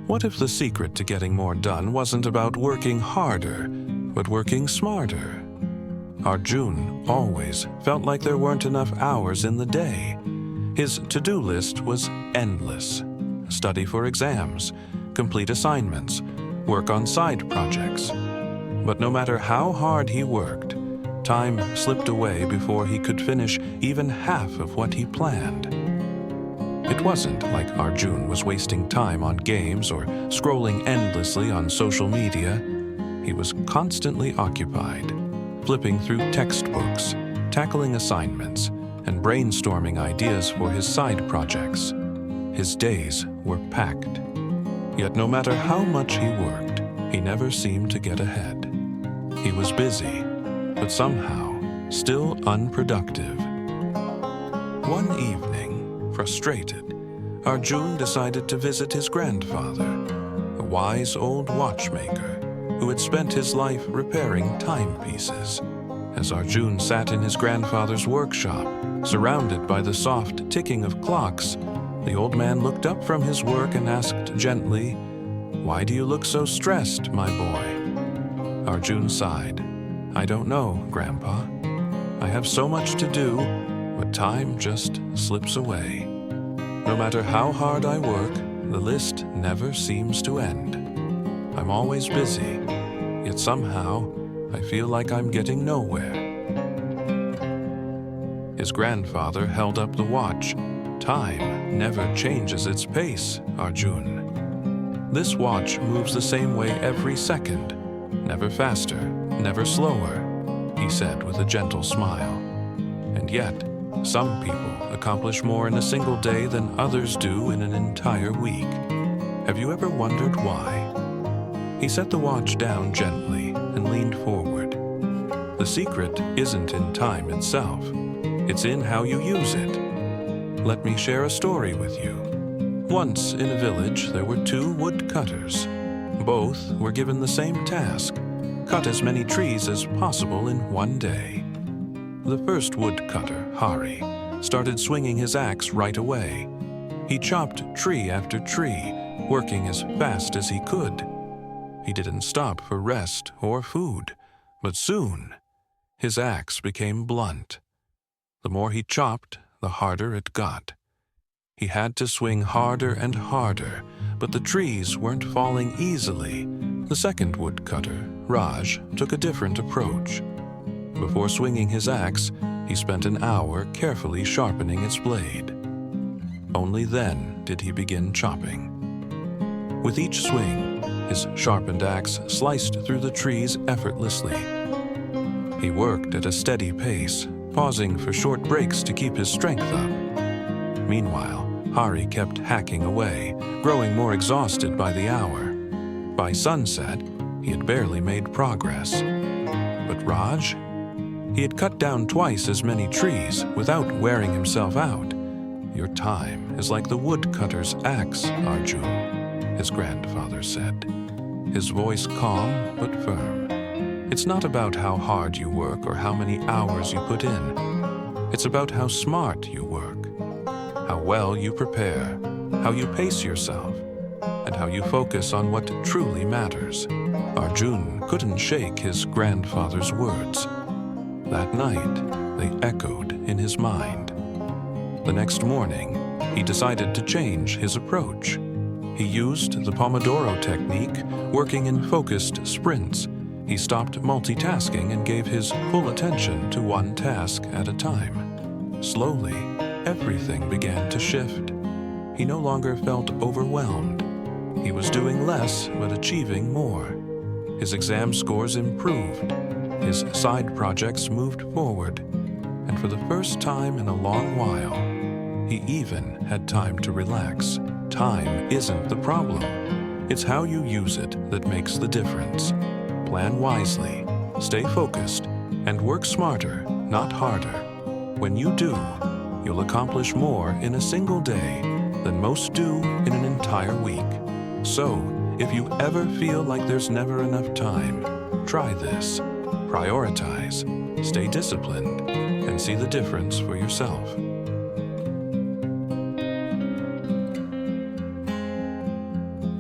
What if the secret to getting more done wasn't about working harder, but working smarter? Arjun always felt like there weren't enough hours in the day. His to-do list was endless. Study for exams, complete assignments, work on side projects. But no matter how hard he worked, time slipped away before he could finish even half of what he planned. It wasn't like Arjun was wasting time on games or scrolling endlessly on social media. He was constantly occupied, flipping through textbooks, tackling assignments, and brainstorming ideas for his side projects. His days were packed. Yet no matter how much he worked, he never seemed to get ahead. He was busy, but somehow still unproductive. One evening, frustrated, Arjun decided to visit his grandfather, a wise old watchmaker who had spent his life repairing timepieces. As Arjun sat in his grandfather's workshop, surrounded by the soft ticking of clocks, the old man looked up from his work and asked gently, "Why do you look so stressed, my boy?" Arjun sighed. "I don't know, Grandpa. I have so much to do, but time just slips away. No matter how hard I work, the list never seems to end. I'm always busy, yet somehow I feel like I'm getting nowhere." His grandfather held up the watch. "Time never changes its pace, Arjun. This watch moves the same way every second, never faster, never slower," he said with a gentle smile. "And yet, some people accomplish more in a single day than others do in an entire week. Have you ever wondered why?" He set the watch down gently and leaned forward. "The secret isn't in time itself. It's in how you use it. Let me share a story with you. Once in a village, there were two woodcutters. Both were given the same task: cut as many trees as possible in one day. The first woodcutter, Hari, started swinging his axe right away. He chopped tree after tree, working as fast as he could. He didn't stop for rest or food, but soon his axe became blunt. The more he chopped, the harder it got. He had to swing harder and harder, but the trees weren't falling easily. The second woodcutter, Raj, took a different approach. Before swinging his axe, he spent an hour carefully sharpening its blade. Only then did he begin chopping. With each swing, his sharpened axe sliced through the trees effortlessly. He worked at a steady pace, pausing for short breaks to keep his strength up. Meanwhile, Hari kept hacking away, growing more exhausted by the hour. By sunset, he had barely made progress. But Raj? He had cut down twice as many trees without wearing himself out. "Your time is like the woodcutter's axe, Arjun," his grandfather said, his voice calm but firm. "It's not about how hard you work or how many hours you put in. It's about how smart you work, how well you prepare, how you pace yourself, and how you focus on what truly matters." Arjun couldn't shake his grandfather's words. That night, they echoed in his mind. The next morning, he decided to change his approach. He used the Pomodoro technique, working in focused sprints. He stopped multitasking and gave his full attention to one task at a time. Slowly, everything began to shift. He no longer felt overwhelmed. He was doing less but achieving more. His exam scores improved. His side projects moved forward. And for the first time in a long while, he even had time to relax. Time isn't the problem. It's how you use it that makes the difference. Plan wisely, stay focused, and work smarter, not harder. When you do, you'll accomplish more in a single day than most do in an entire week. So, if you ever feel like there's never enough time, try this. Prioritize, stay disciplined, and see the difference for yourself.